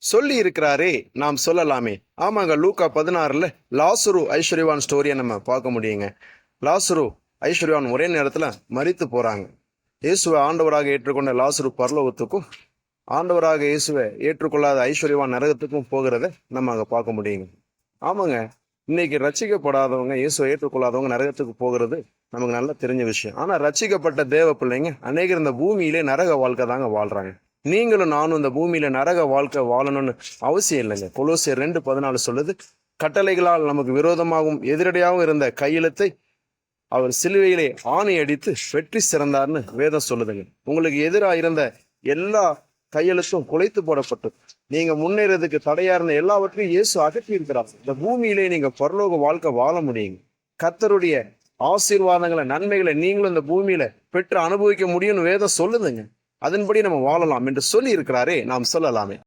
சொல்லி இருக்கிறாரே, நாம் சொல்லலாமே. ஆமாங்க, லூக்கா 16 லாசரு ஐஸ்வர்யவான் ஸ்டோரியை நம்ம பார்க்க முடியுங்க. லாசரு ஐஸ்வர்யவான் ஒரே நேரத்துல மரித்து போறாங்க. இயேசுவை ஆண்டவராக ஏற்றுக்கொண்ட லாசரு பரலோகத்துக்கும், ஆண்டவராக இயேசுவை ஏற்றுக்கொள்ளாத ஐஸ்வர்யவான் நரகத்துக்கும் போகிறத நம்ம அங்க பார்க்க முடியுங்க. ஆமாங்க, இன்னைக்கு ரட்சிக்கப்படாதவங்க, இயேசுவை ஏற்றுக்கொள்ளாதவங்க நரகத்துக்கு போகிறது நமக்கு நல்லா தெரிஞ்ச விஷயம். ஆனா ரட்சிக்கப்பட்ட தேவ பிள்ளைங்க அநேகர் இந்த பூமியிலே நரக வாழ்க்கை தாங்க வாழ்றாங்க. நீங்களும் நானும் இந்த பூமியில நரக வாழ்க்கை வாழணும்னு அவசியம் இல்லைங்க. கொலோசியர் 2:14 சொல்லுது, கட்டளைகளால் நமக்கு விரோதமாகவும் எதிரடியாகவும் இருந்த கையெழுத்தை அவர் சிலுவையிலே ஆணி அடித்து வெற்றி சிறந்தார்னு வேதம் சொல்லுதுங்க. உங்களுக்கு எதிராக இருந்த எல்லா கையெழுத்தும் குலைத்து போடப்பட்டு நீங்க முன்னேறதுக்கு தடையா இருந்த எல்லாவற்றையும் இயேசு அகற்றி இருக்கிறார். இந்த பூமியிலே நீங்க பரலோக வாழ்க்கை வாழ முடியுங்க. கர்த்தருடைய ஆசீர்வாதங்களை, நன்மைகளை நீங்களும் இந்த பூமியில பெற்று அனுபவிக்க முடியும்னு வேதம் சொல்லுதுங்க. அதன்படி நம்ம வாழலாம் என்று சொல்லி இருக்கிறாரே, நாம் சொல்லலாமே.